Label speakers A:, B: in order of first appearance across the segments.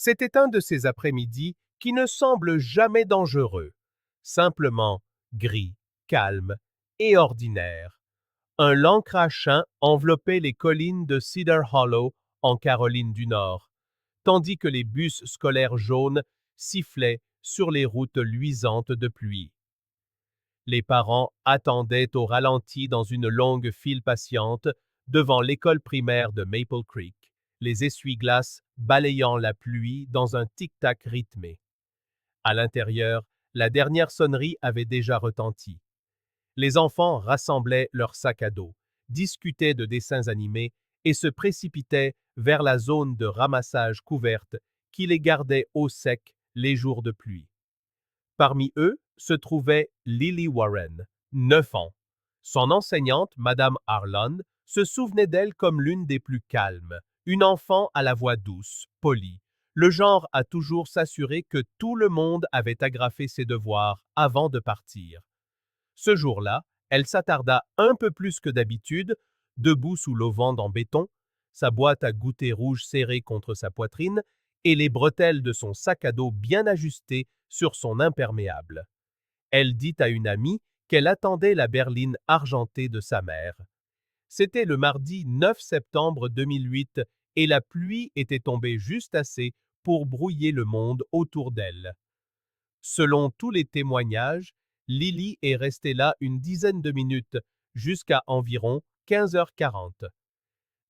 A: C'était un de ces après-midi qui ne semblent jamais dangereux, simplement gris, calme et ordinaire. Un lent crachin enveloppait les collines de Cedar Hollow en Caroline du Nord, tandis que les bus scolaires jaunes sifflaient sur les routes luisantes de pluie. Les parents attendaient au ralenti dans une longue file patiente devant l'école primaire de Maple Creek, les essuie-glaces balayant la pluie dans un tic-tac rythmé. À l'intérieur, la dernière sonnerie avait déjà retenti. Les enfants rassemblaient leurs sacs à dos, discutaient de dessins animés et se précipitaient vers la zone de ramassage couverte qui les gardait au sec les jours de pluie. Parmi eux se trouvait Lily Warren, 9 ans. Son enseignante, Madame Harlan, se souvenait d'elle comme l'une des plus calmes, une enfant à la voix douce, polie, le genre à toujours s'assurer que tout le monde avait agrafé ses devoirs avant de partir. Ce jour-là, elle s'attarda un peu plus que d'habitude, debout sous l'auvent en béton, sa boîte à goûter rouge serrée contre sa poitrine et les bretelles de son sac à dos bien ajustées sur son imperméable. Elle dit à une amie qu'elle attendait la berline argentée de sa mère. C'était le mardi 9 septembre 2008 et la pluie était tombée juste assez pour brouiller le monde autour d'elle. Selon tous les témoignages, Lily est restée là une dizaine de minutes, jusqu'à environ 15h40.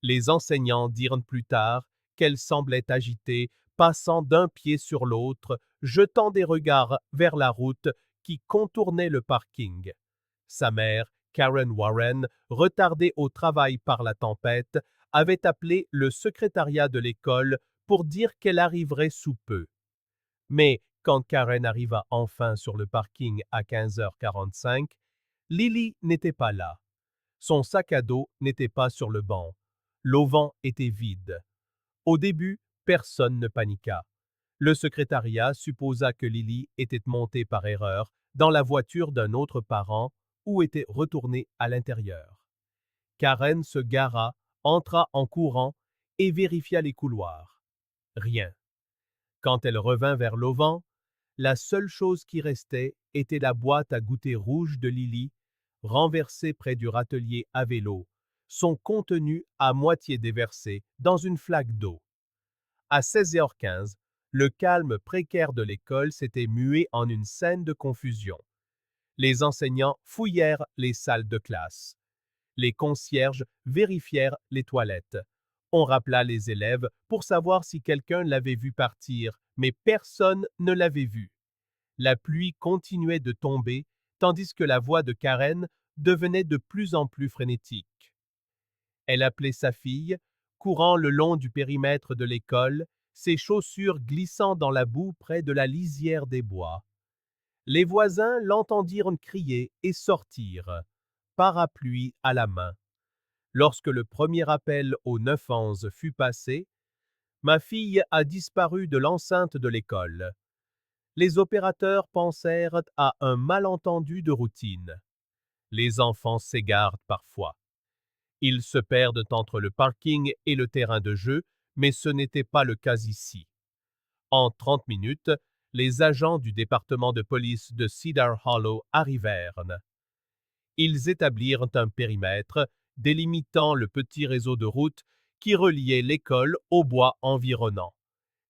A: Les enseignants dirent plus tard qu'elle semblait agitée, passant d'un pied sur l'autre, jetant des regards vers la route qui contournait le parking. Sa mère, Karen Warren, retardée au travail par la tempête, avait appelé le secrétariat de l'école pour dire qu'elle arriverait sous peu. Mais quand Karen arriva enfin sur le parking à 15h45, Lily n'était pas là. Son sac à dos n'était pas sur le banc. L'auvent était vide. Au début, personne ne paniqua. Le secrétariat supposa que Lily était montée par erreur dans la voiture d'un autre parent ou était retournée à l'intérieur. Karen se gara, entra en courant et vérifia les couloirs. Rien. Quand elle revint vers l'auvent, la seule chose qui restait était la boîte à goûter rouge de Lily, renversée près du râtelier à vélo, son contenu à moitié déversé dans une flaque d'eau. À 16h15, le calme précaire de l'école s'était mué en une scène de confusion. Les enseignants fouillèrent les salles de classe. Les concierges vérifièrent les toilettes. On rappela les élèves pour savoir si quelqu'un l'avait vu partir, mais personne ne l'avait vu. La pluie continuait de tomber, tandis que la voix de Karen devenait de plus en plus frénétique. Elle appelait sa fille, courant le long du périmètre de l'école, ses chaussures glissant dans la boue près de la lisière des bois. Les voisins l'entendirent crier et sortir, parapluie à la main. Lorsque le premier appel au 911 fut passé, ma fille a disparu de l'enceinte de l'école. Les opérateurs pensèrent à un malentendu de routine. Les enfants s'égarent parfois. Ils se perdent entre le parking et le terrain de jeu, mais ce n'était pas le cas ici. En 30 minutes, les agents du département de police de Cedar Hollow arrivèrent. Ils établirent un périmètre délimitant le petit réseau de routes qui reliait l'école au bois environnant.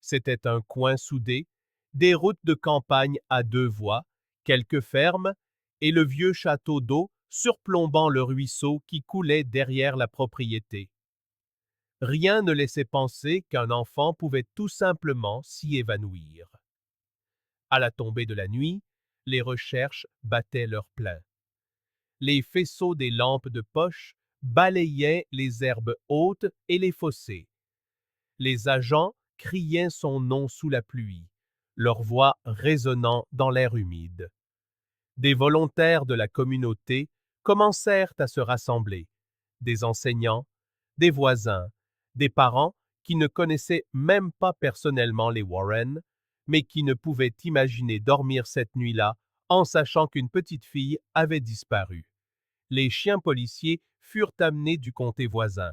A: C'était un coin soudé, des routes de campagne à 2 voies, quelques fermes et le vieux château d'eau surplombant le ruisseau qui coulait derrière la propriété. Rien ne laissait penser qu'un enfant pouvait tout simplement s'y évanouir. À la tombée de la nuit, les recherches battaient leur plein. Les faisceaux des lampes de poche balayaient les herbes hautes et les fossés. Les agents criaient son nom sous la pluie, leur voix résonnant dans l'air humide. Des volontaires de la communauté commencèrent à se rassembler, des enseignants, des voisins, des parents qui ne connaissaient même pas personnellement les Warren, mais qui ne pouvaient imaginer dormir cette nuit-là en sachant qu'une petite fille avait disparu. Les chiens policiers furent amenés du comté voisin.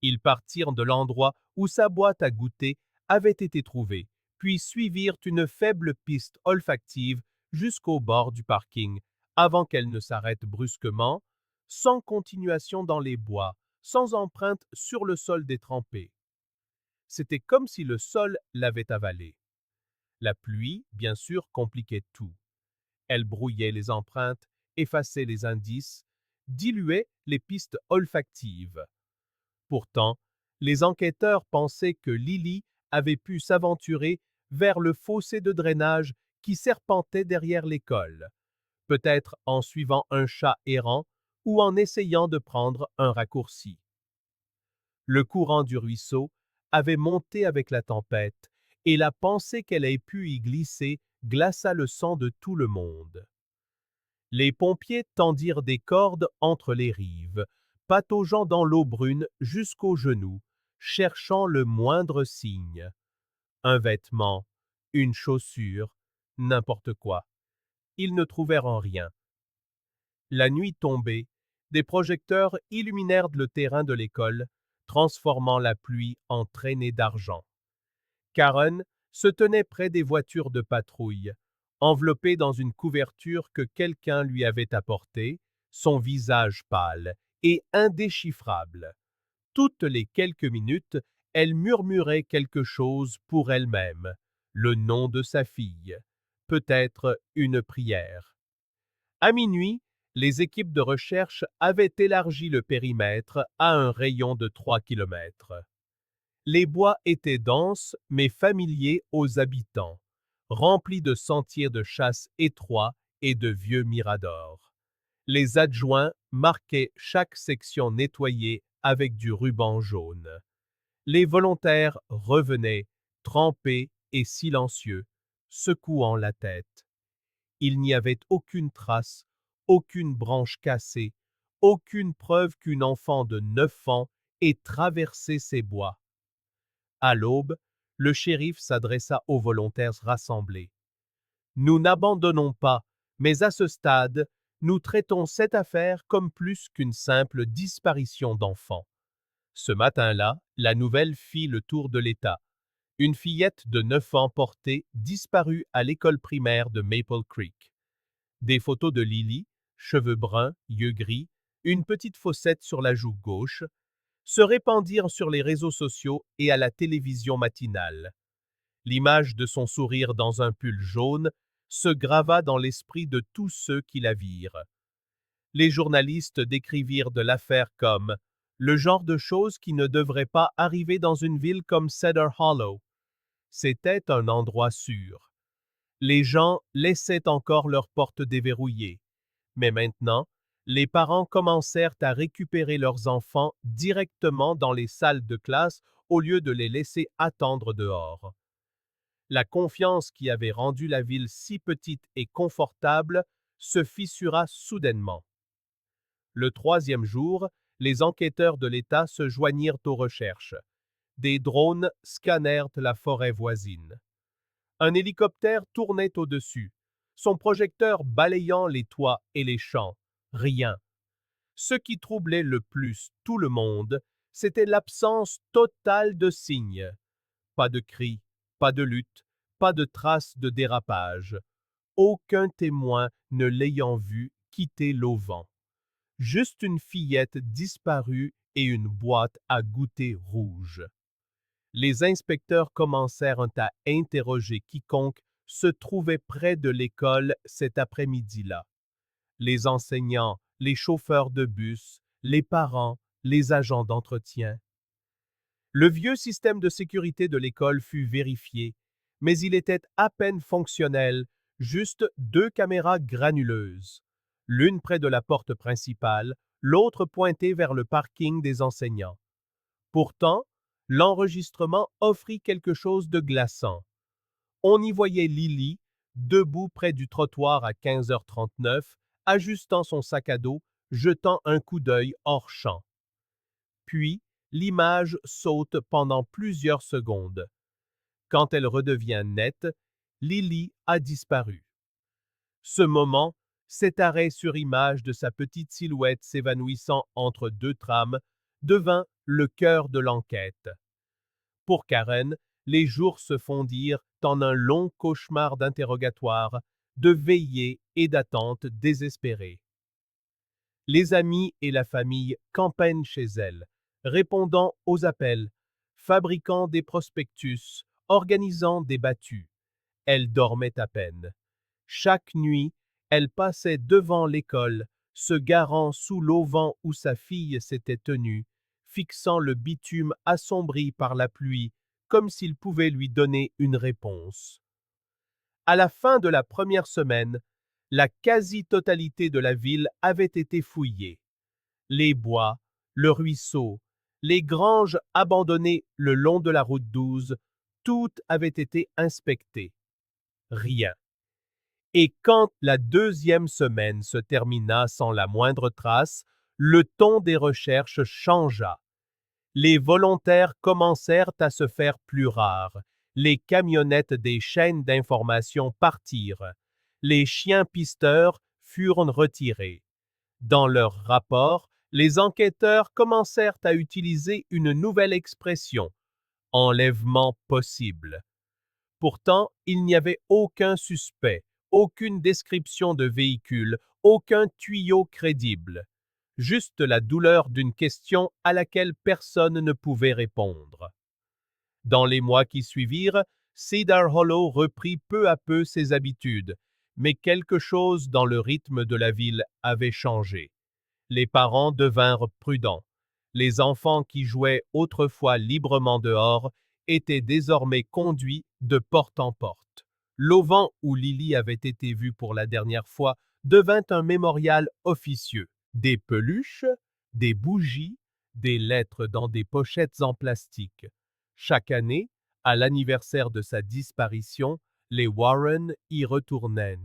A: Ils partirent de l'endroit où sa boîte à goûter avaient été trouvés, puis suivirent une faible piste olfactive jusqu'au bord du parking, avant qu'elle ne s'arrête brusquement, sans continuation dans les bois, sans empreinte sur le sol détrempé. C'était comme si le sol l'avait avalé. La pluie, bien sûr, compliquait tout. Elle brouillait les empreintes, effaçait les indices, diluait les pistes olfactives. Pourtant, les enquêteurs pensaient que Lily avait pu s'aventurer vers le fossé de drainage qui serpentait derrière l'école, peut-être en suivant un chat errant ou en essayant de prendre un raccourci. Le courant du ruisseau avait monté avec la tempête, et la pensée qu'elle ait pu y glisser glaça le sang de tout le monde. Les pompiers tendirent des cordes entre les rives, pataugeant dans l'eau brune jusqu'aux genoux, cherchant le moindre signe. Un vêtement, une chaussure, n'importe quoi. Ils ne trouvèrent rien. La nuit tombée, des projecteurs illuminèrent le terrain de l'école, transformant la pluie en traînées d'argent. Karen se tenait près des voitures de patrouille, enveloppée dans une couverture que quelqu'un lui avait apportée, son visage pâle et indéchiffrable. Toutes les quelques minutes, elle murmurait quelque chose pour elle-même, le nom de sa fille, peut-être une prière. À minuit, les équipes de recherche avaient élargi le périmètre à un rayon de 3 kilomètres. Les bois étaient denses mais familiers aux habitants, remplis de sentiers de chasse étroits et de vieux miradors. Les adjoints marquaient chaque section nettoyée avec du ruban jaune. Les volontaires revenaient, trempés et silencieux, secouant la tête. Il n'y avait aucune trace, aucune branche cassée, aucune preuve qu'une enfant de 9 ans ait traversé ces bois. À l'aube, le shérif s'adressa aux volontaires rassemblés. Nous n'abandonnons pas, mais à ce stade, nous traitons cette affaire comme plus qu'une simple disparition d'enfants. Ce matin-là, la nouvelle fit le tour de l'État. Une fillette de 9 ans portée disparue à l'école primaire de Maple Creek. Des photos de Lily, cheveux bruns, yeux gris, une petite fossette sur la joue gauche, se répandirent sur les réseaux sociaux et à la télévision matinale. L'image de son sourire dans un pull jaune se grava dans l'esprit de tous ceux qui la virent. Les journalistes décrivirent de l'affaire comme le genre de choses qui ne devrait pas arriver dans une ville comme Cedar Hollow. C'était un endroit sûr. Les gens laissaient encore leurs portes déverrouillées. Mais maintenant, les parents commencèrent à récupérer leurs enfants directement dans les salles de classe au lieu de les laisser attendre dehors. La confiance qui avait rendu la ville si petite et confortable se fissura soudainement. Le troisième jour, les enquêteurs de l'État se joignirent aux recherches. Des drones scannèrent la forêt voisine. Un hélicoptère tournait au-dessus, son projecteur balayant les toits et les champs. Rien. Ce qui troublait le plus tout le monde, c'était l'absence totale de signes. Pas de cris, pas de lutte, pas de traces de dérapage. Aucun témoin ne l'ayant vu quitter l'auvent. Juste une fillette disparue et une boîte à goûter rouge. Les inspecteurs commencèrent à interroger quiconque se trouvait près de l'école cet après-midi-là. Les enseignants, les chauffeurs de bus, les parents, les agents d'entretien. Le vieux système de sécurité de l'école fut vérifié, mais il était à peine fonctionnel, juste 2 caméras granuleuses, l'une près de la porte principale, l'autre pointée vers le parking des enseignants. Pourtant, l'enregistrement offrit quelque chose de glaçant. On y voyait Lily, debout près du trottoir à 15h39, ajustant son sac à dos, jetant un coup d'œil hors champ. Puis, l'image saute pendant plusieurs secondes. Quand elle redevient nette, Lily a disparu. Ce moment, cet arrêt sur image de sa petite silhouette s'évanouissant entre 2 trames, devint le cœur de l'enquête. Pour Karen, les jours se fondirent en un long cauchemar d'interrogatoire, de veillées et d'attentes désespérées. Les amis et la famille campaient chez elle, répondant aux appels, fabriquant des prospectus, organisant des battues. Elle dormait à peine. Chaque nuit, elle passait devant l'école, se garant sous l'auvent où sa fille s'était tenue, fixant le bitume assombri par la pluie, comme s'il pouvait lui donner une réponse. À la fin de la première semaine, la quasi-totalité de la ville avait été fouillée. Les bois, le ruisseau, les granges abandonnées le long de la route 12, toutes avaient été inspectées. Rien. Et quand la deuxième semaine se termina sans la moindre trace, le ton des recherches changea. Les volontaires commencèrent à se faire plus rares. Les camionnettes des chaînes d'information partirent. Les chiens pisteurs furent retirés. Dans leur rapport, les enquêteurs commencèrent à utiliser une nouvelle expression, enlèvement possible. Pourtant, il n'y avait aucun suspect, aucune description de véhicule, aucun tuyau crédible. Juste la douleur d'une question à laquelle personne ne pouvait répondre. Dans les mois qui suivirent, Cedar Hollow reprit peu à peu ses habitudes, mais quelque chose dans le rythme de la ville avait changé. Les parents devinrent prudents. Les enfants qui jouaient autrefois librement dehors étaient désormais conduits de porte en porte. L'auvent où Lily avait été vue pour la dernière fois devint un mémorial officieux. Des peluches, des bougies, des lettres dans des pochettes en plastique. Chaque année, à l'anniversaire de sa disparition, les Warren y retournaient.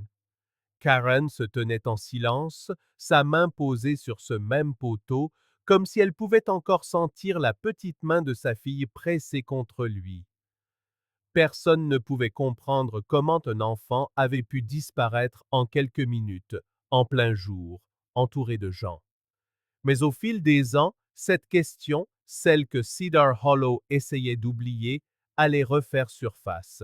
A: Karen se tenait en silence, sa main posée sur ce même poteau, comme si elle pouvait encore sentir la petite main de sa fille pressée contre lui. Personne ne pouvait comprendre comment un enfant avait pu disparaître en quelques minutes, en plein jour, entouré de gens. Mais au fil des ans, cette question, celle que Cedar Hollow essayait d'oublier, allait refaire surface.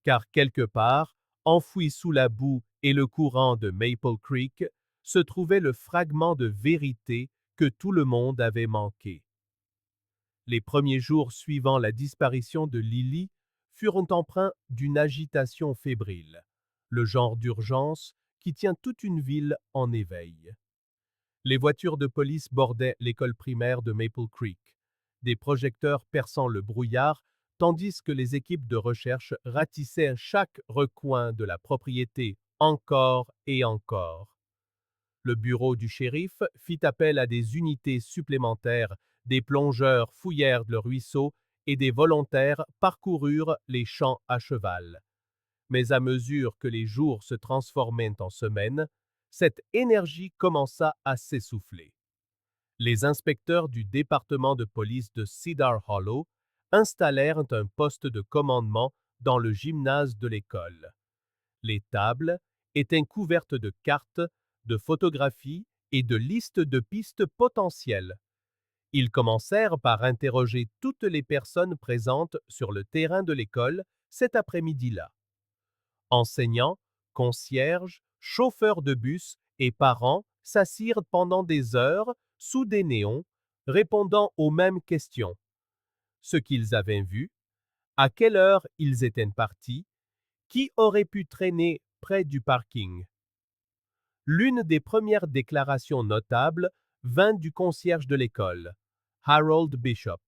A: Car quelque part, enfoui sous la boue et le courant de Maple Creek, se trouvait le fragment de vérité que tout le monde avait manqué. Les premiers jours suivant la disparition de Lily furent empreints d'une agitation fébrile, le genre d'urgence qui tient toute une ville en éveil. Les voitures de police bordaient l'école primaire de Maple Creek, des projecteurs perçant le brouillard, tandis que les équipes de recherche ratissaient chaque recoin de la propriété encore et encore. Le bureau du shérif fit appel à des unités supplémentaires, des plongeurs fouillèrent le ruisseau et des volontaires parcoururent les champs à cheval. Mais à mesure que les jours se transformaient en semaines, cette énergie commença à s'essouffler. Les inspecteurs du département de police de Cedar Hollow installèrent un poste de commandement dans le gymnase de l'école. Les tables étaient couvertes de cartes, de photographies et de listes de pistes potentielles. Ils commencèrent par interroger toutes les personnes présentes sur le terrain de l'école cet après-midi-là. Enseignants, concierges, chauffeurs de bus et parents s'assirent pendant des heures sous des néons, répondant aux mêmes questions. Ce qu'ils avaient vu, à quelle heure ils étaient partis, qui aurait pu traîner près du parking. L'une des premières déclarations notables vint du concierge de l'école, Harold Bishop.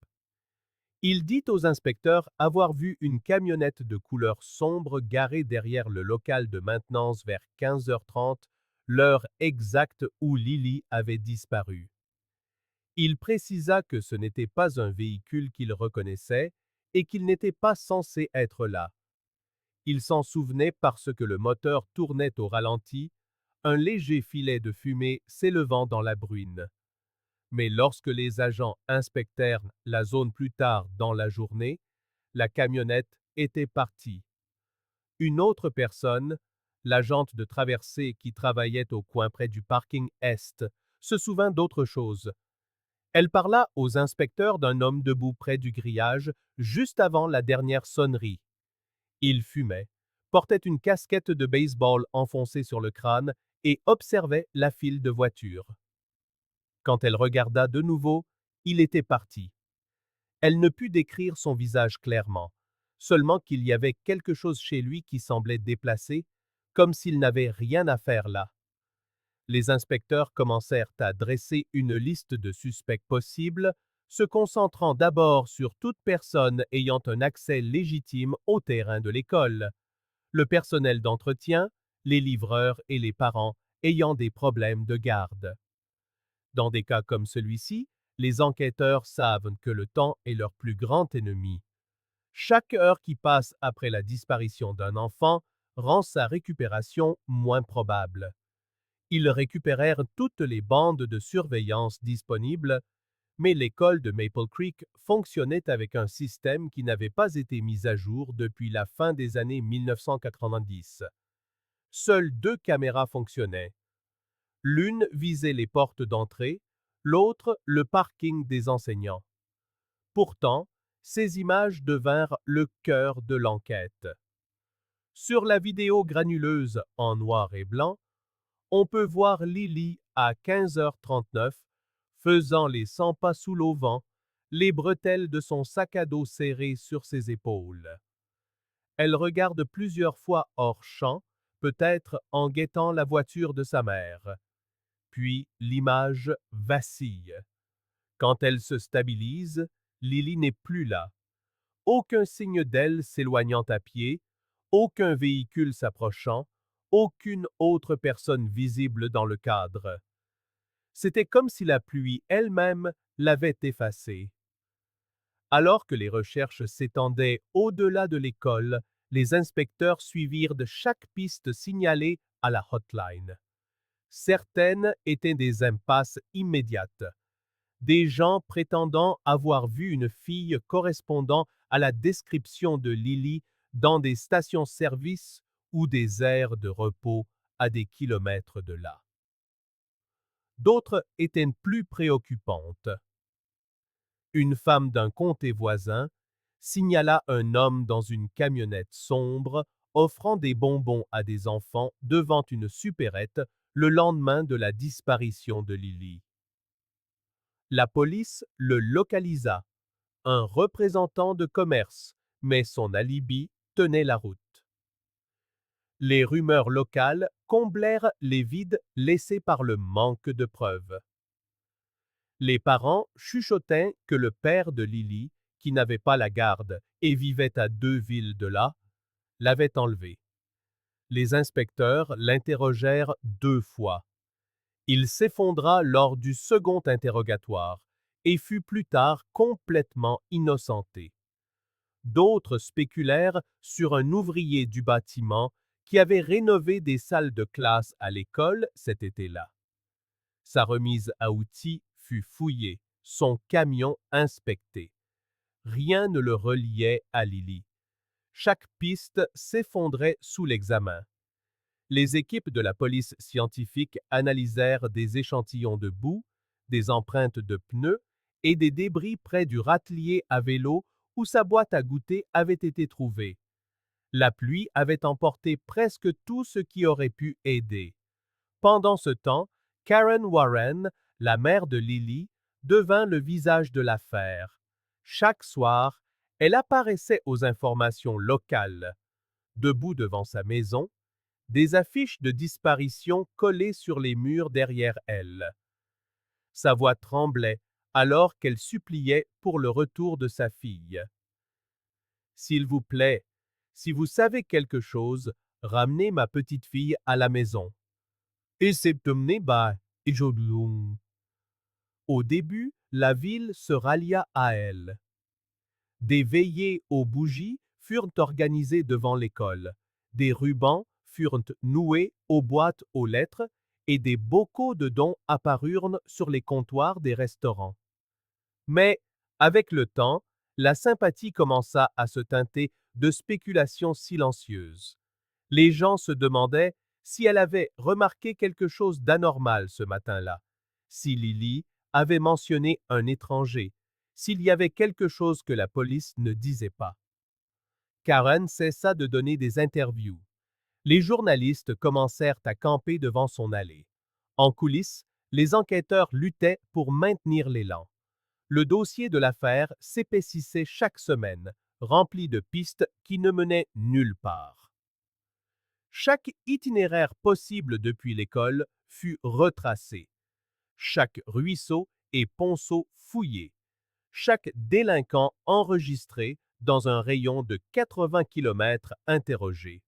A: Il dit aux inspecteurs avoir vu une camionnette de couleur sombre garée derrière le local de maintenance vers 15h30, l'heure exacte où Lily avait disparu. Il précisa que ce n'était pas un véhicule qu'il reconnaissait et qu'il n'était pas censé être là. Il s'en souvenait parce que le moteur tournait au ralenti, un léger filet de fumée s'élevant dans la bruine. Mais lorsque les agents inspectèrent la zone plus tard dans la journée, la camionnette était partie. Une autre personne, l'agente de traversée qui travaillait au coin près du parking Est, se souvint d'autre chose. Elle parla aux inspecteurs d'un homme debout près du grillage juste avant la dernière sonnerie. Il fumait, portait une casquette de baseball enfoncée sur le crâne et observait la file de voitures. Quand elle regarda de nouveau, il était parti. Elle ne put décrire son visage clairement, seulement qu'il y avait quelque chose chez lui qui semblait déplacé, comme s'il n'avait rien à faire là. Les inspecteurs commencèrent à dresser une liste de suspects possibles, se concentrant d'abord sur toute personne ayant un accès légitime au terrain de l'école, le personnel d'entretien, les livreurs et les parents ayant des problèmes de garde. Dans des cas comme celui-ci, les enquêteurs savent que le temps est leur plus grand ennemi. Chaque heure qui passe après la disparition d'un enfant rend sa récupération moins probable. Ils récupérèrent toutes les bandes de surveillance disponibles, mais l'école de Maple Creek fonctionnait avec un système qui n'avait pas été mis à jour depuis la fin des années 1990. Seules 2 caméras fonctionnaient. L'une visait les portes d'entrée, l'autre le parking des enseignants. Pourtant, ces images devinrent le cœur de l'enquête. Sur la vidéo granuleuse en noir et blanc, on peut voir Lily à 15h39 faisant les 100 pas sous l'auvent, les bretelles de son sac à dos serré sur ses épaules. Elle regarde plusieurs fois hors champ, peut-être en guettant la voiture de sa mère. Puis l'image vacille. Quand elle se stabilise, Lily n'est plus là. Aucun signe d'elle s'éloignant à pied, aucun véhicule s'approchant, aucune autre personne visible dans le cadre. C'était comme si la pluie elle-même l'avait effacée. Alors que les recherches s'étendaient au-delà de l'école, les inspecteurs suivirent de chaque piste signalée à la hotline. Certaines étaient des impasses immédiates. Des gens prétendant avoir vu une fille correspondant à la description de Lily dans des stations-service ou des aires de repos à des kilomètres de là. D'autres étaient plus préoccupantes. Une femme d'un comté voisin signala un homme dans une camionnette sombre offrant des bonbons à des enfants devant une supérette le lendemain de la disparition de Lily. La police le localisa, un représentant de commerce, mais son alibi tenait la route. Les rumeurs locales comblèrent les vides laissés par le manque de preuves. Les parents chuchotaient que le père de Lily, qui n'avait pas la garde et vivait à 2 villes de là, l'avait enlevée. Les inspecteurs l'interrogèrent 2 fois. Il s'effondra lors du second interrogatoire et fut plus tard complètement innocenté. D'autres spéculèrent sur un ouvrier du bâtiment qui avait rénové des salles de classe à l'école cet été-là. Sa remise à outils fut fouillée, son camion inspecté. Rien ne le reliait à Lily. Chaque piste s'effondrait sous l'examen. Les équipes de la police scientifique analysèrent des échantillons de boue, des empreintes de pneus et des débris près du râtelier à vélo où sa boîte à goûter avait été trouvée. La pluie avait emporté presque tout ce qui aurait pu aider. Pendant ce temps, Karen Warren, la mère de Lily, devint le visage de l'affaire. Chaque soir, elle apparaissait aux informations locales. Debout devant sa maison, des affiches de disparition collées sur les murs derrière elle. Sa voix tremblait alors qu'elle suppliait pour le retour de sa fille. « S'il vous plaît, si vous savez quelque chose, ramenez ma petite fille à la maison. » Et c'est amené bah, et je... Au début, la ville se rallia à elle. Des veillées aux bougies furent organisées devant l'école. Des rubans furent noués aux boîtes aux lettres et des bocaux de dons apparurent sur les comptoirs des restaurants. Mais, avec le temps, la sympathie commença à se teinter de spéculations silencieuses. Les gens se demandaient si elle avait remarqué quelque chose d'anormal ce matin-là, si Lily avait mentionné un étranger, s'il y avait quelque chose que la police ne disait pas. Karen cessa de donner des interviews. Les journalistes commencèrent à camper devant son allée. En coulisses, les enquêteurs luttaient pour maintenir l'élan. Le dossier de l'affaire s'épaississait chaque semaine, rempli de pistes qui ne menaient nulle part. Chaque itinéraire possible depuis l'école fut retracé, chaque ruisseau et ponceau fouillé, chaque délinquant enregistré dans un rayon de 80 km interrogé.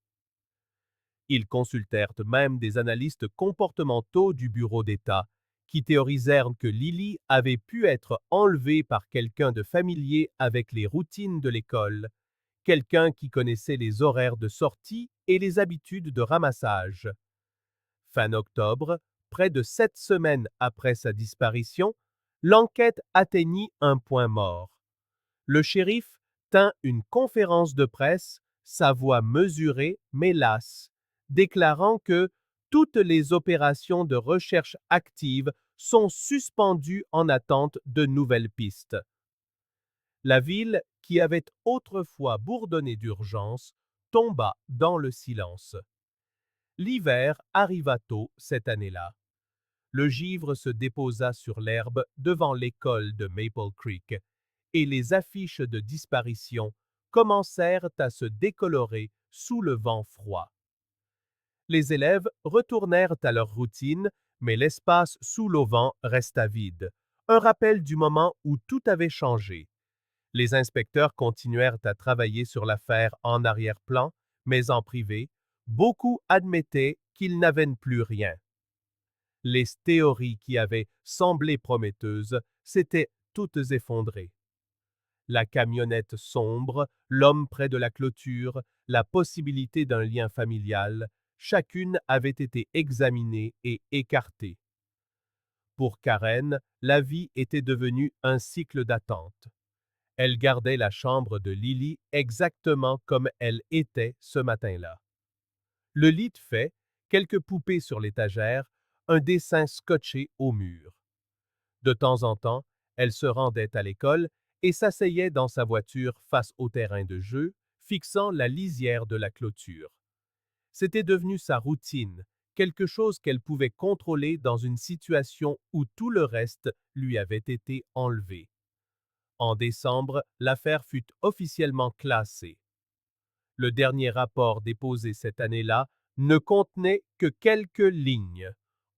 A: Ils consultèrent même des analystes comportementaux du bureau d'État qui théorisèrent que Lily avait pu être enlevée par quelqu'un de familier avec les routines de l'école, quelqu'un qui connaissait les horaires de sortie et les habitudes de ramassage. Fin octobre, près de 7 semaines après sa disparition, l'enquête atteignit un point mort. Le shérif tint une conférence de presse, sa voix mesurée mais lasse, déclarant que toutes les opérations de recherche active sont suspendues en attente de nouvelles pistes. La ville, qui avait autrefois bourdonné d'urgence, tomba dans le silence. L'hiver arriva tôt cette année-là. Le givre se déposa sur l'herbe devant l'école de Maple Creek et les affiches de disparition commencèrent à se décolorer sous le vent froid. Les élèves retournèrent à leur routine, mais l'espace sous l'auvent resta vide, un rappel du moment où tout avait changé. Les inspecteurs continuèrent à travailler sur l'affaire en arrière-plan, mais en privé, beaucoup admettaient qu'ils n'avaient plus rien. Les théories qui avaient semblé prometteuses s'étaient toutes effondrées. La camionnette sombre, l'homme près de la clôture, la possibilité d'un lien familial, chacune avait été examinée et écartée. Pour Karen, la vie était devenue un cycle d'attente. Elle gardait la chambre de Lily exactement comme elle était ce matin-là. Le lit fait, quelques poupées sur l'étagère, un dessin scotché au mur. De temps en temps, elle se rendait à l'école et s'asseyait dans sa voiture face au terrain de jeu, fixant la lisière de la clôture. C'était devenu sa routine, quelque chose qu'elle pouvait contrôler dans une situation où tout le reste lui avait été enlevé. En décembre, l'affaire fut officiellement classée. Le dernier rapport déposé cette année-là ne contenait que quelques lignes.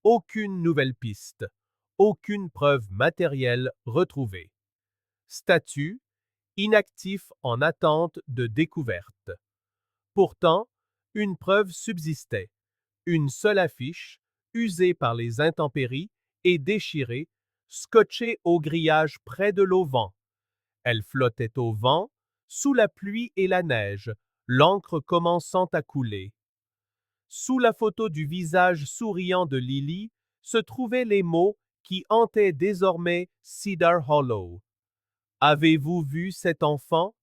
A: Aucune nouvelle piste, aucune preuve matérielle retrouvée. Statut: inactif en attente de découverte. Pourtant, une preuve subsistait. Une seule affiche, usée par les intempéries et déchirée, scotchée au grillage près de l'auvent. Elle flottait au vent, sous la pluie et la neige, l'encre commençant à couler. Sous la photo du visage souriant de Lily se trouvaient les mots qui hantaient désormais Cedar Hollow. Avez-vous vu cet enfant?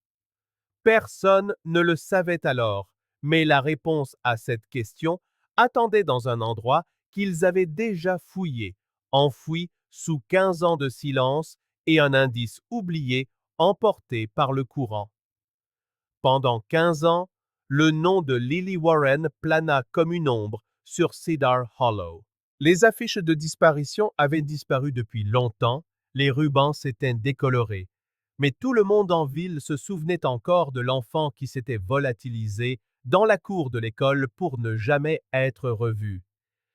A: Personne ne le savait alors, mais la réponse à cette question attendait dans un endroit qu'ils avaient déjà fouillé, enfoui sous 15 ans de silence et un indice oublié emporté par le courant. Pendant 15 ans, le nom de Lily Warren plana comme une ombre sur Cedar Hollow. Les affiches de disparition avaient disparu depuis longtemps, les rubans s'étaient décolorés, mais tout le monde en ville se souvenait encore de l'enfant qui s'était volatilisé dans la cour de l'école pour ne jamais être revu.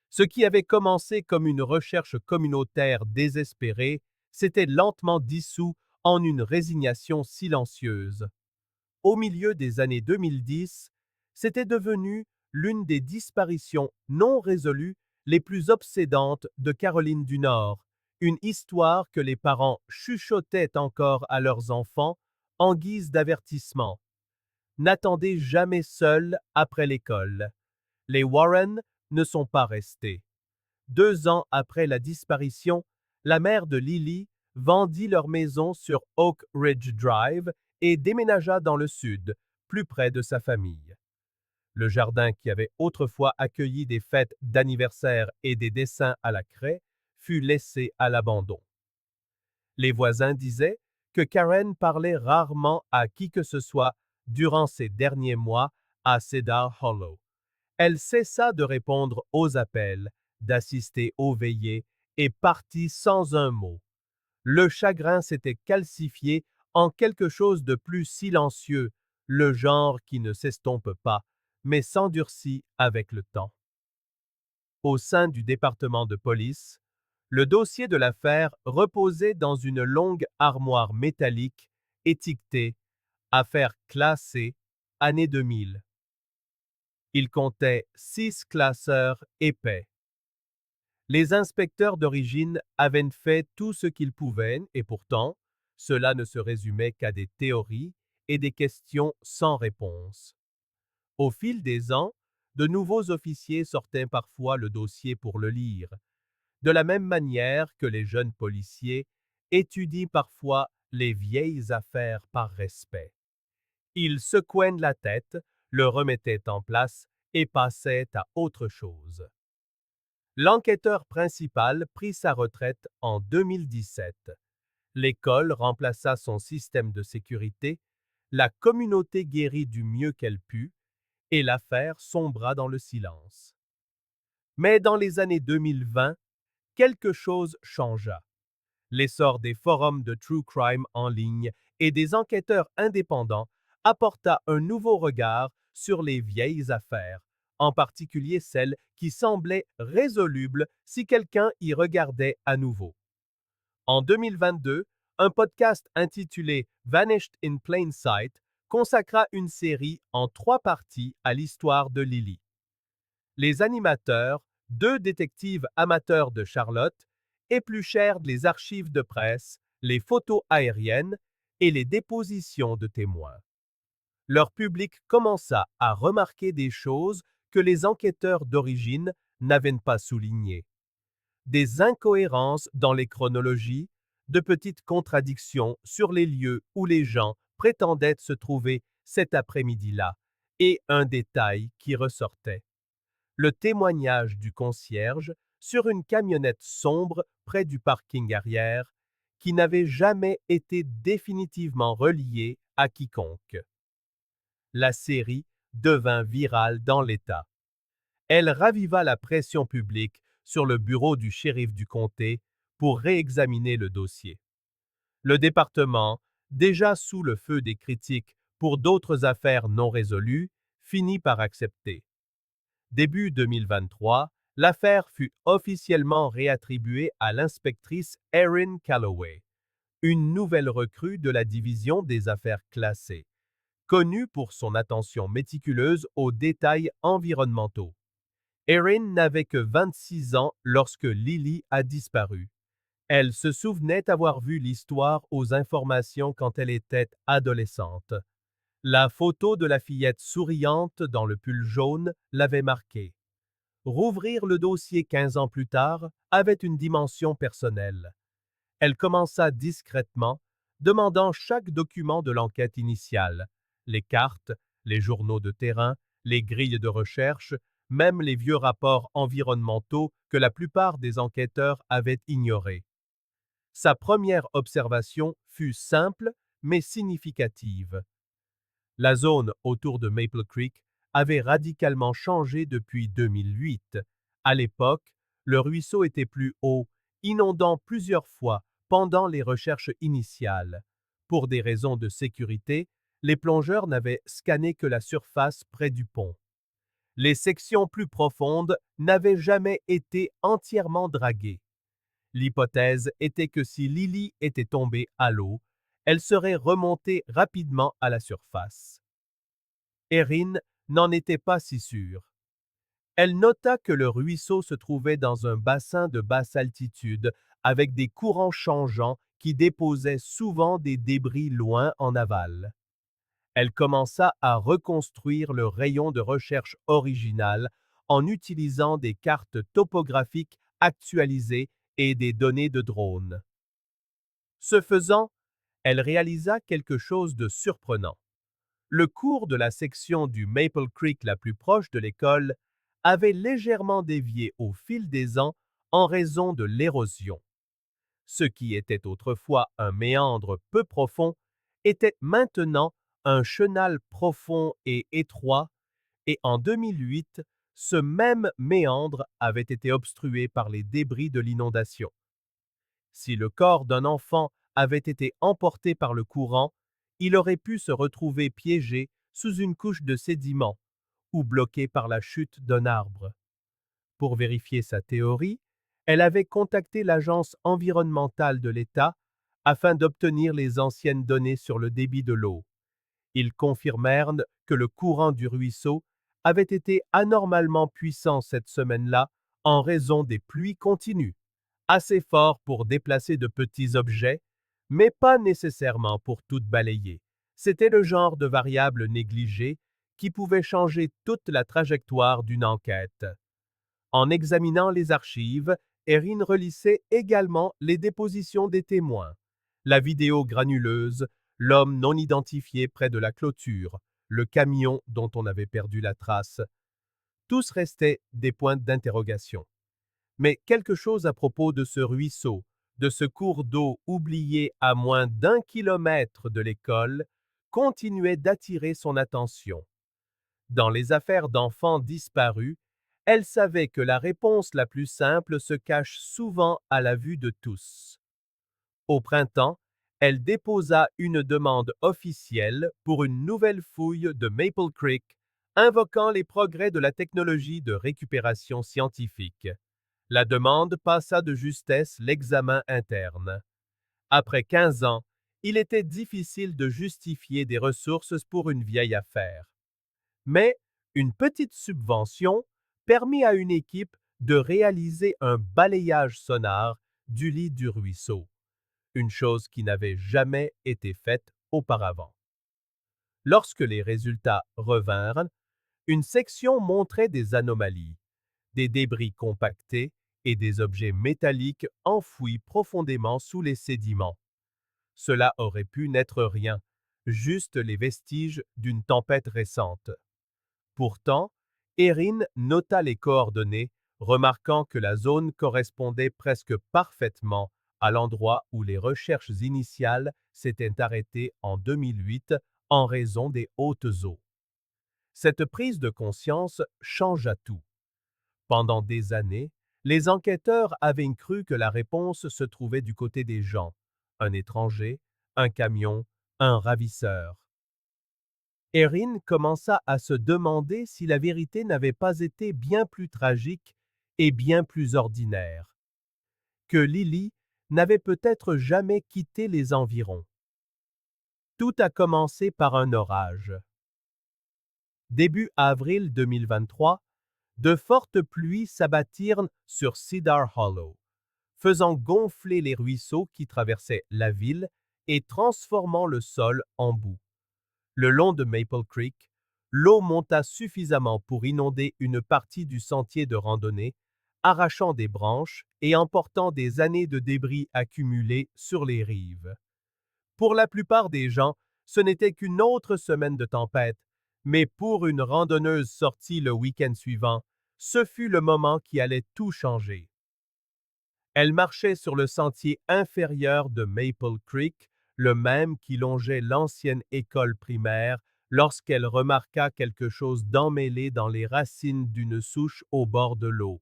A: Ce qui avait commencé comme une recherche communautaire désespérée s'était lentement dissous en une résignation silencieuse. Au milieu des années 2010, c'était devenu l'une des disparitions non résolues les plus obsédantes de Caroline du Nord, une histoire que les parents chuchotaient encore à leurs enfants en guise d'avertissement. N'attendez jamais seul après l'école. Les Warren ne sont pas restés. 2 ans après la disparition, la mère de Lily vendit leur maison sur Oak Ridge Drive et déménagea dans le sud, plus près de sa famille. Le jardin qui avait autrefois accueilli des fêtes d'anniversaire et des dessins à la craie fut laissé à l'abandon. Les voisins disaient que Karen parlait rarement à qui que ce soit durant ces derniers mois à Cedar Hollow. Elle cessa de répondre aux appels, d'assister aux veillées et partit sans un mot. Le chagrin s'était calcifié en quelque chose de plus silencieux, le genre qui ne s'estompe pas, mais s'endurcit avec le temps. Au sein du département de police, le dossier de l'affaire reposait dans une longue armoire métallique étiquetée Affaire classée, année 2000. Il comptait 6 classeurs épais. Les inspecteurs d'origine avaient fait tout ce qu'ils pouvaient et pourtant, cela ne se résumait qu'à des théories et des questions sans réponse. Au fil des ans, de nouveaux officiers sortaient parfois le dossier pour le lire, de la même manière que les jeunes policiers étudient parfois les vieilles affaires par respect. Ils secouaient la tête, le remettaient en place et passaient à autre chose. L'enquêteur principal prit sa retraite en 2017. L'école remplaça son système de sécurité, la communauté guérit du mieux qu'elle put, et l'affaire sombra dans le silence. Mais dans les années 2020, quelque chose changea. L'essor des forums de true crime en ligne et des enquêteurs indépendants apporta un nouveau regard sur les vieilles affaires, en particulier celles qui semblaient résolubles si quelqu'un y regardait à nouveau. En 2022, un podcast intitulé Vanished in Plain Sight consacra une série en 3 parties à l'histoire de Lily. Les animateurs, 2 détectives amateurs de Charlotte, épluchèrent les archives de presse, les photos aériennes et les dépositions de témoins. Leur public commença à remarquer des choses que les enquêteurs d'origine n'avaient pas soulignées. Des incohérences dans les chronologies, de petites contradictions sur les lieux où les gens prétendaient se trouver cet après-midi-là, et un détail qui ressortait. Le témoignage du concierge sur une camionnette sombre près du parking arrière qui n'avait jamais été définitivement relié à quiconque. La série devint virale dans l'État. Elle raviva la pression publique sur le bureau du shérif du comté pour réexaminer le dossier. Le département, déjà sous le feu des critiques pour d'autres affaires non résolues, finit par accepter. Début 2023, l'affaire fut officiellement réattribuée à l'inspectrice Erin Calloway, une nouvelle recrue de la division des affaires classées, connue pour son attention méticuleuse aux détails environnementaux. Erin n'avait que 26 ans lorsque Lily a disparu. Elle se souvenait avoir vu l'histoire aux informations quand elle était adolescente. La photo de la fillette souriante dans le pull jaune l'avait marquée. Rouvrir le dossier 15 ans plus tard avait une dimension personnelle. Elle commença discrètement, demandant chaque document de l'enquête initiale, les cartes, les journaux de terrain, les grilles de recherche, même les vieux rapports environnementaux que la plupart des enquêteurs avaient ignorés. Sa première observation fut simple mais significative. La zone autour de Maple Creek avait radicalement changé depuis 2008. À l'époque, le ruisseau était plus haut, inondant plusieurs fois pendant les recherches initiales. Pour des raisons de sécurité, les plongeurs n'avaient scanné que la surface près du pont. Les sections plus profondes n'avaient jamais été entièrement draguées. L'hypothèse était que si Lily était tombée à l'eau, elle serait remontée rapidement à la surface. Erin n'en était pas si sûre. Elle nota que le ruisseau se trouvait dans un bassin de basse altitude avec des courants changeants qui déposaient souvent des débris loin en aval. Elle commença à reconstruire le rayon de recherche original en utilisant des cartes topographiques actualisées et des données de drone. Ce faisant, elle réalisa quelque chose de surprenant. Le cours de la section du Maple Creek la plus proche de l'école avait légèrement dévié au fil des ans en raison de l'érosion. Ce qui était autrefois un méandre peu profond était maintenant un chenal profond et étroit, et en 2008, ce même méandre avait été obstrué par les débris de l'inondation. Si le corps d'un enfant avait été emporté par le courant, il aurait pu se retrouver piégé sous une couche de sédiments ou bloqué par la chute d'un arbre. Pour vérifier sa théorie, elle avait contacté l'Agence environnementale de l'État afin d'obtenir les anciennes données sur le débit de l'eau. Ils confirmèrent que le courant du ruisseau avait été anormalement puissant cette semaine-là en raison des pluies continues, assez fort pour déplacer de petits objets, mais pas nécessairement pour tout balayer. C'était le genre de variable négligée qui pouvait changer toute la trajectoire d'une enquête. En examinant les archives, Erin relissait également les dépositions des témoins. La vidéo granuleuse, l'homme non identifié près de la clôture, le camion dont on avait perdu la trace. Tous restaient des points d'interrogation. Mais quelque chose à propos de ce ruisseau, de ce cours d'eau oublié à moins d'1 kilomètre de l'école, continuait d'attirer son attention. Dans les affaires d'enfants disparus, elle savait que la réponse la plus simple se cache souvent à la vue de tous. Au printemps, elle déposa une demande officielle pour une nouvelle fouille de Maple Creek, invoquant les progrès de la technologie de récupération scientifique. La demande passa de justesse l'examen interne. Après 15 ans, il était difficile de justifier des ressources pour une vieille affaire. Mais une petite subvention permit à une équipe de réaliser un balayage sonore du lit du ruisseau, une chose qui n'avait jamais été faite auparavant. Lorsque les résultats revinrent, une section montrait des anomalies, des débris compactés et des objets métalliques enfouis profondément sous les sédiments. Cela aurait pu n'être rien, juste les vestiges d'une tempête récente. Pourtant, Erin nota les coordonnées, remarquant que la zone correspondait presque parfaitement à l'endroit où les recherches initiales s'étaient arrêtées en 2008 en raison des hautes eaux. Cette prise de conscience changea tout. Pendant des années, les enquêteurs avaient cru que la réponse se trouvait du côté des gens, un étranger, un camion, un ravisseur. Erin commença à se demander si la vérité n'avait pas été bien plus tragique et bien plus ordinaire, que Lily n'avait peut-être jamais quitté les environs. Tout a commencé par un orage. Début avril 2023, de fortes pluies s'abattirent sur Cedar Hollow, faisant gonfler les ruisseaux qui traversaient la ville et transformant le sol en boue. Le long de Maple Creek, l'eau monta suffisamment pour inonder une partie du sentier de randonnée, arrachant des branches et emportant des années de débris accumulés sur les rives. Pour la plupart des gens, ce n'était qu'une autre semaine de tempête, mais pour une randonneuse sortie le week-end suivant, ce fut le moment qui allait tout changer. Elle marchait sur le sentier inférieur de Maple Creek, le même qui longeait l'ancienne école primaire, lorsqu'elle remarqua quelque chose d'emmêlé dans les racines d'une souche au bord de l'eau.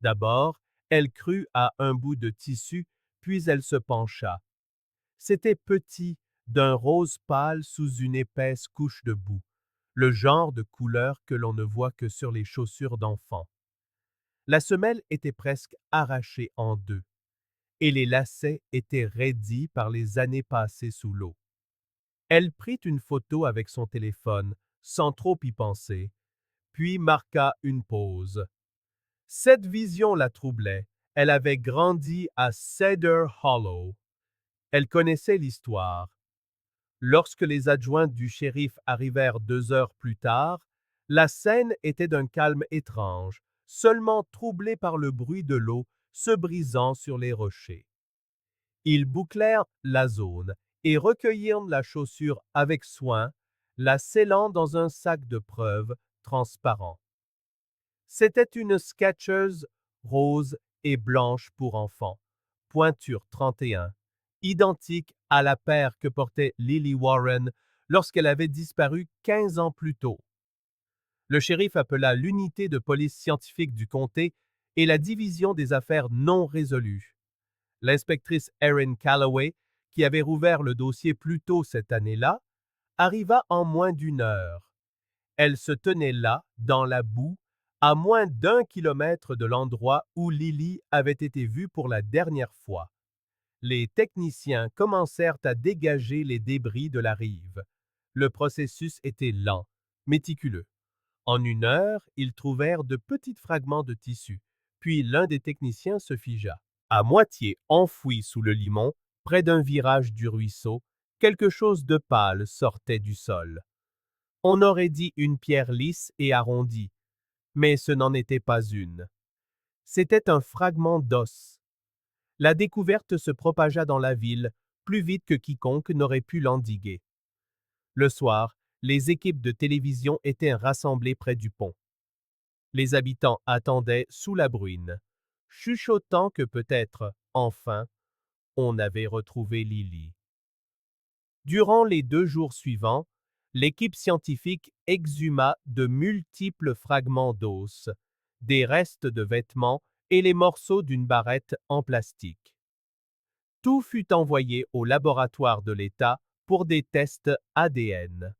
A: D'abord, elle crut à un bout de tissu, puis elle se pencha. C'était petit, d'un rose pâle sous une épaisse couche de boue, le genre de couleur que l'on ne voit que sur les chaussures d'enfants. La semelle était presque arrachée en deux, et les lacets étaient raidis par les années passées sous l'eau. Elle prit une photo avec son téléphone, sans trop y penser, puis marqua une pause. Cette vision la troublait. Elle avait grandi à Cedar Hollow. Elle connaissait l'histoire. Lorsque les adjoints du shérif arrivèrent 2 heures plus tard, la scène était d'un calme étrange, seulement troublée par le bruit de l'eau se brisant sur les rochers. Ils bouclèrent la zone et recueillirent la chaussure avec soin, la scellant dans un sac de preuves transparent. C'était une Skechers rose et blanche pour enfants, pointure 31, identique à la paire que portait Lily Warren lorsqu'elle avait disparu 15 ans plus tôt. Le shérif appela l'unité de police scientifique du comté et la division des affaires non résolues. L'inspectrice Erin Calloway, qui avait rouvert le dossier plus tôt cette année-là, arriva en moins d'une heure. Elle se tenait là, dans la boue, à moins d'1 kilomètre de l'endroit où Lily avait été vue pour la dernière fois. Les techniciens commencèrent à dégager les débris de la rive. Le processus était lent, méticuleux. En une heure, ils trouvèrent de petits fragments de tissu, puis l'un des techniciens se figea. À moitié enfoui sous le limon, près d'un virage du ruisseau, quelque chose de pâle sortait du sol. On aurait dit une pierre lisse et arrondie, mais ce n'en était pas une. C'était un fragment d'os. La découverte se propagea dans la ville plus vite que quiconque n'aurait pu l'endiguer. Le soir, les équipes de télévision étaient rassemblées près du pont. Les habitants attendaient sous la bruine, chuchotant que peut-être, enfin, on avait retrouvé Lily. Durant les 2 jours suivants, l'équipe scientifique exhuma de multiples fragments d'os, des restes de vêtements et les morceaux d'une barrette en plastique. Tout fut envoyé au laboratoire de l'État pour des tests ADN.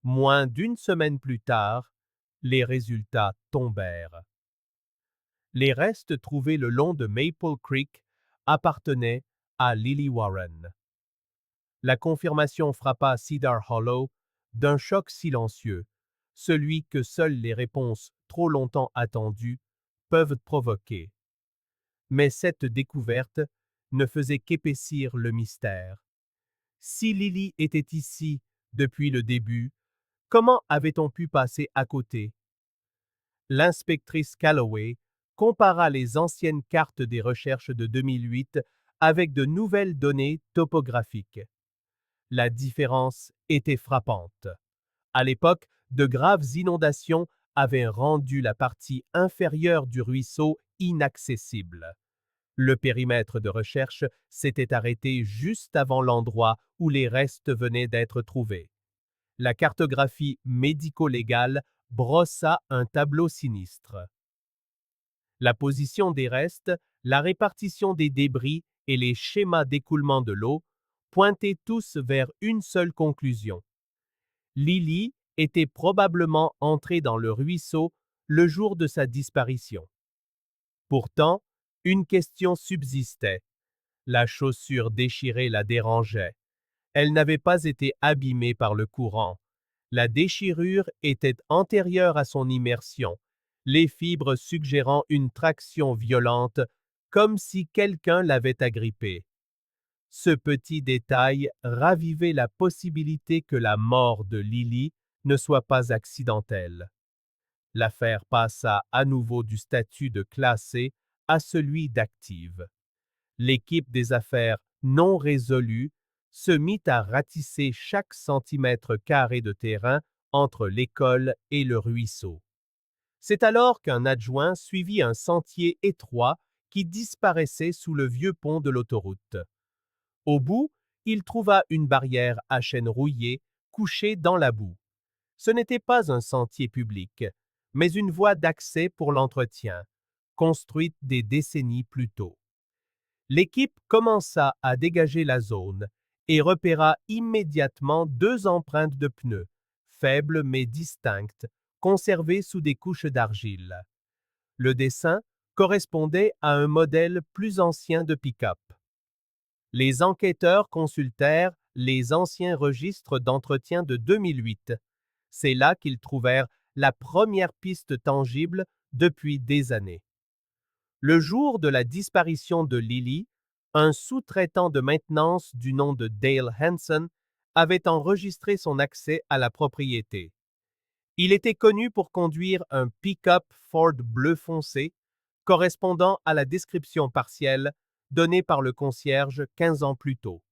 A: Moins d'une semaine plus tard, les résultats tombèrent. Les restes trouvés le long de Maple Creek appartenaient à Lily Warren. La confirmation frappa Cedar Hollow d'un choc silencieux, celui que seules les réponses trop longtemps attendues peuvent provoquer. Mais cette découverte ne faisait qu'épaissir le mystère. Si Lily était ici depuis le début, comment avait-on pu passer à côté? L'inspectrice Calloway compara les anciennes cartes des recherches de 2008 avec de nouvelles données topographiques. La différence était frappante. À l'époque, de graves inondations avaient rendu la partie inférieure du ruisseau inaccessible. Le périmètre de recherche s'était arrêté juste avant l'endroit où les restes venaient d'être trouvés. La cartographie médico-légale brossa un tableau sinistre. La position des restes, la répartition des débris et les schémas d'écoulement de l'eau pointaient tous vers une seule conclusion. Lily était probablement entrée dans le ruisseau le jour de sa disparition. Pourtant, une question subsistait. La chaussure déchirée la dérangeait. Elle n'avait pas été abîmée par le courant. La déchirure était antérieure à son immersion, les fibres suggérant une traction violente, comme si quelqu'un l'avait agrippée. Ce petit détail ravivait la possibilité que la mort de Lily ne soit pas accidentelle. L'affaire passa à nouveau du statut de classée à celui d'active. L'équipe des affaires non résolues se mit à ratisser chaque centimètre carré de terrain entre l'école et le ruisseau. C'est alors qu'un adjoint suivit un sentier étroit qui disparaissait sous le vieux pont de l'autoroute. Au bout, il trouva une barrière à chêne rouillé couchée dans la boue. Ce n'était pas un sentier public, mais une voie d'accès pour l'entretien, construite des décennies plus tôt. L'équipe commença à dégager la zone et repéra immédiatement 2 empreintes de pneus, faibles mais distinctes, conservées sous des couches d'argile. Le dessin correspondait à un modèle plus ancien de pick-up. Les enquêteurs consultèrent les anciens registres d'entretien de 2008. C'est là qu'ils trouvèrent la première piste tangible depuis des années. Le jour de la disparition de Lily, un sous-traitant de maintenance du nom de Dale Hanson avait enregistré son accès à la propriété. Il était connu pour conduire un pick-up Ford bleu foncé, correspondant à la description partielle donnée par le concierge 15 ans plus tôt.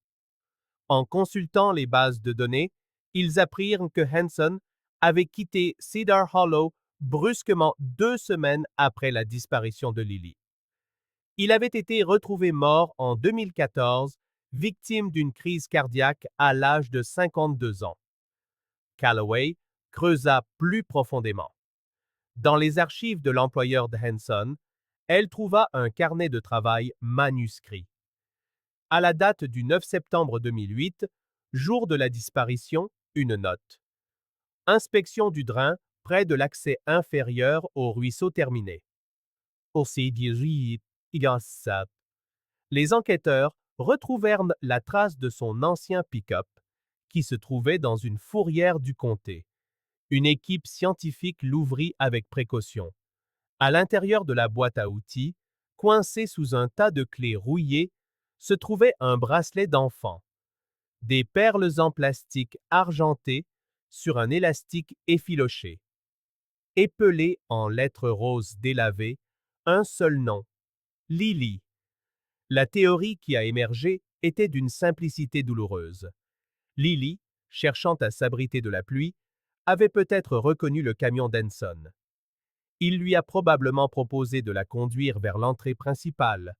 A: En consultant les bases de données, ils apprirent que Hanson avait quitté Cedar Hollow brusquement 2 semaines après la disparition de Lily. Il avait été retrouvé mort en 2014, victime d'une crise cardiaque à l'âge de 52 ans. Calloway creusa plus profondément. Dans les archives de l'employeur de Henson, elle trouva un carnet de travail manuscrit. À la date du 9 septembre 2008, jour de la disparition, une note. Inspection du drain près de l'accès inférieur au ruisseau terminé. Les enquêteurs retrouvèrent la trace de son ancien pick-up, qui se trouvait dans une fourrière du comté. Une équipe scientifique l'ouvrit avec précaution. À l'intérieur de la boîte à outils, coincé sous un tas de clés rouillées, se trouvait un bracelet d'enfant. Des perles en plastique argenté sur un élastique effiloché. Épelé en lettres roses délavées, un seul nom, Lily. La théorie qui a émergé était d'une simplicité douloureuse. Lily, cherchant à s'abriter de la pluie, avait peut-être reconnu le camion d'Henson. Il lui a probablement proposé de la conduire vers l'entrée principale.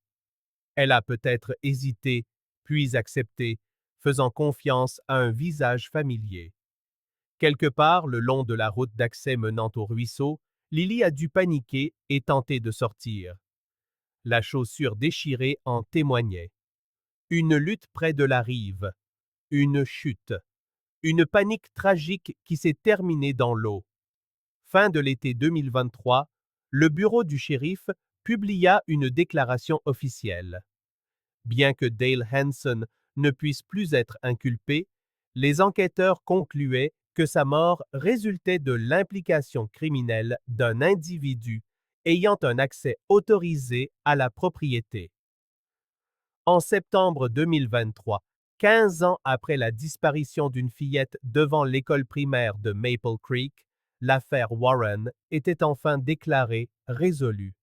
A: Elle a peut-être hésité, puis accepté, faisant confiance à un visage familier. Quelque part le long de la route d'accès menant au ruisseau, Lily a dû paniquer et tenter de sortir. La chaussure déchirée en témoignait. Une lutte près de la rive. Une chute. Une panique tragique qui s'est terminée dans l'eau. Fin de l'été 2023, le bureau du shérif publia une déclaration officielle. Bien que Dale Henson ne puisse plus être inculpé, les enquêteurs concluaient que sa mort résultait de l'implication criminelle d'un individu ayant un accès autorisé à la propriété. En septembre 2023, 15 ans après la disparition d'une fillette devant l'école primaire de Maple Creek, l'affaire Warren était enfin déclarée résolue.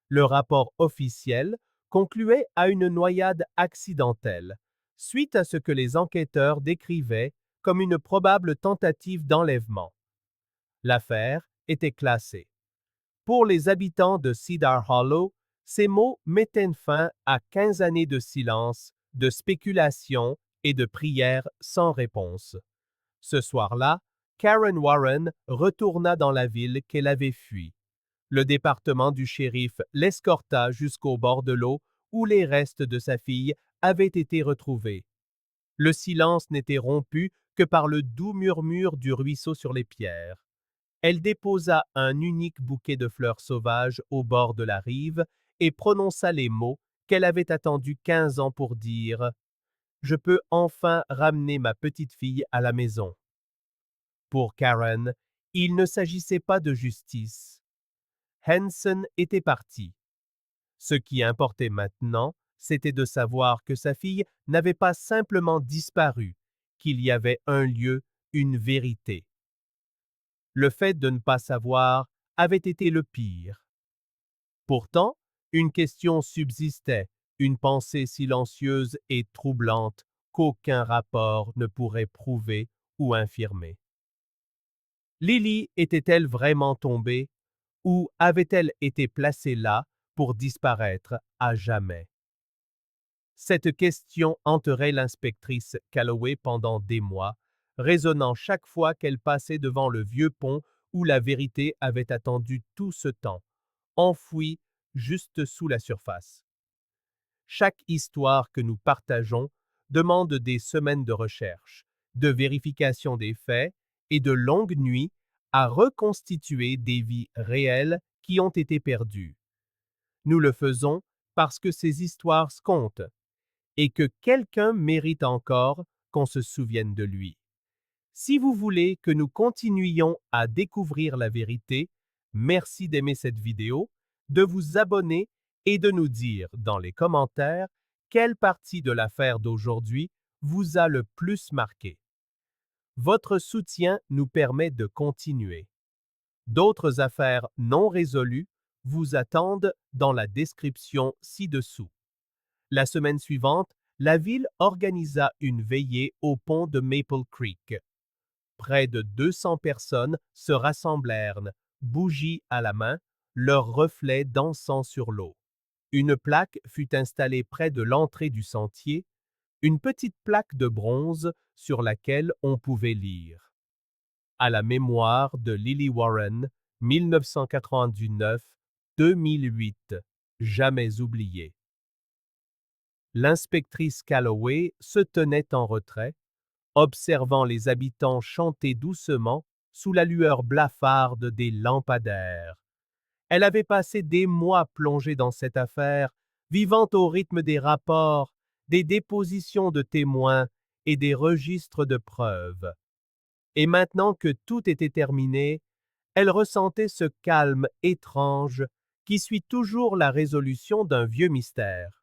A: Le rapport officiel concluait à une noyade accidentelle, suite à ce que les enquêteurs décrivaient comme une probable tentative d'enlèvement. L'affaire était classée. Pour les habitants de Cedar Hollow, ces mots mettaient fin à 15 années de silence, de spéculation et de prières sans réponse. Ce soir-là, Karen Warren retourna dans la ville qu'elle avait fuie. Le département du shérif l'escorta jusqu'au bord de l'eau où les restes de sa fille avaient été retrouvés. Le silence n'était rompu que par le doux murmure du ruisseau sur les pierres. Elle déposa un unique bouquet de fleurs sauvages au bord de la rive et prononça les mots qu'elle avait attendus 15 ans pour dire « Je peux enfin ramener ma petite fille à la maison ». Pour Karen, il ne s'agissait pas de justice. Henson était parti. Ce qui importait maintenant, c'était de savoir que sa fille n'avait pas simplement disparu, qu'il y avait un lieu, une vérité. Le fait de ne pas savoir avait été le pire. Pourtant, une question subsistait, une pensée silencieuse et troublante qu'aucun rapport ne pourrait prouver ou infirmer. Lily était-elle vraiment tombée ou avait-elle été placée là pour disparaître à jamais? Cette question hanterait l'inspectrice Calloway pendant des mois, résonnant chaque fois qu'elle passait devant le vieux pont où la vérité avait attendu tout ce temps, enfouie juste sous la surface. Chaque histoire que nous partageons demande des semaines de recherche, de vérification des faits et de longues nuits à reconstituer des vies réelles qui ont été perdues. Nous le faisons parce que ces histoires comptent et que quelqu'un mérite encore qu'on se souvienne de lui. Si vous voulez que nous continuions à découvrir la vérité, merci d'aimer cette vidéo, de vous abonner et de nous dire dans les commentaires quelle partie de l'affaire d'aujourd'hui vous a le plus marqué. Votre soutien nous permet de continuer. D'autres affaires non résolues vous attendent dans la description ci-dessous. La semaine suivante, la ville organisa une veillée au pont de Maple Creek. Près de 200 personnes se rassemblèrent, bougies à la main, leurs reflets dansant sur l'eau. Une plaque fut installée près de l'entrée du sentier, une petite plaque de bronze sur laquelle on pouvait lire: à la mémoire de Lily Warren, 1999-2008, jamais oublié. L'inspectrice Calloway se tenait en retrait, observant les habitants chanter doucement sous la lueur blafarde des lampadaires. Elle avait passé des mois plongée dans cette affaire, vivant au rythme des rapports, des dépositions de témoins et des registres de preuves. Et maintenant que tout était terminé, elle ressentait ce calme étrange qui suit toujours la résolution d'un vieux mystère.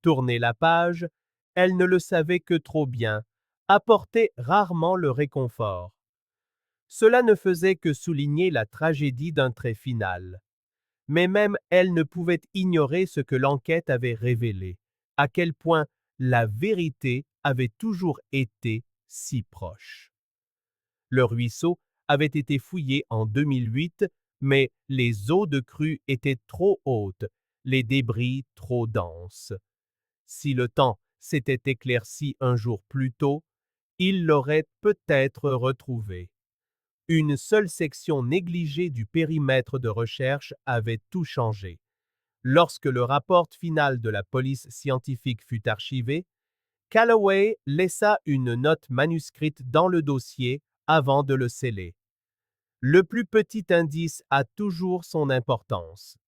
A: Tourner la page, elle ne le savait que trop bien, apportait rarement le réconfort. Cela ne faisait que souligner la tragédie d'un trait final. Mais même elle ne pouvait ignorer ce que l'enquête avait révélé, à quel point la vérité avait toujours été si proche. Le ruisseau avait été fouillé en 2008, mais les eaux de crue étaient trop hautes, les débris trop denses. Si le temps s'était éclairci un jour plus tôt, il l'aurait peut-être retrouvé. Une seule section négligée du périmètre de recherche avait tout changé. Lorsque le rapport final de la police scientifique fut archivé, Calloway laissa une note manuscrite dans le dossier avant de le sceller. Le plus petit indice a toujours son importance.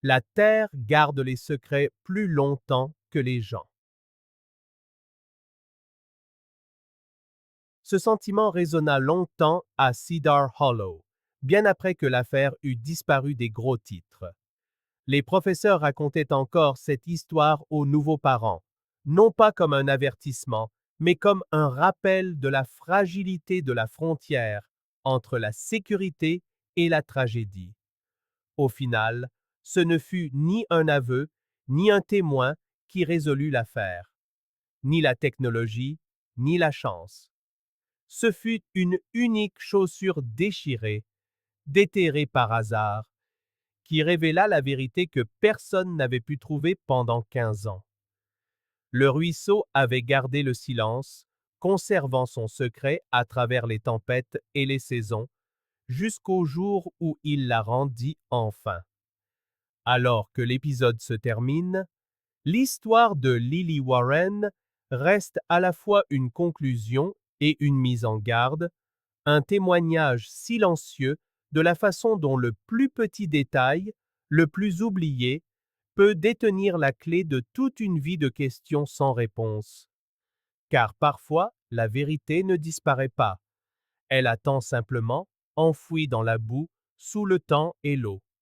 A: La Terre garde les secrets plus longtemps que les gens. Ce sentiment résonna longtemps à Cedar Hollow, bien après que l'affaire eut disparu des gros titres. Les professeurs racontaient encore cette histoire aux nouveaux parents, non pas comme un avertissement, mais comme un rappel de la fragilité de la frontière entre la sécurité et la tragédie. Au final, ce ne fut ni un aveu, ni un témoin qui résolut l'affaire, ni la technologie, ni la chance. Ce fut une unique chaussure déchirée, déterrée par hasard, qui révéla la vérité que personne n'avait pu trouver pendant 15 ans. Le ruisseau avait gardé le silence, conservant son secret à travers les tempêtes et les saisons, jusqu'au jour où il la rendit enfin. Alors que l'épisode se termine, l'histoire de Lily Warren reste à la fois une conclusion et une mise en garde, un témoignage silencieux de la façon dont le plus petit détail, le plus oublié, peut détenir la clé de toute une vie de questions sans réponse. Car parfois, la vérité ne disparaît pas. Elle attend simplement, enfouie dans la boue, sous le temps et l'eau.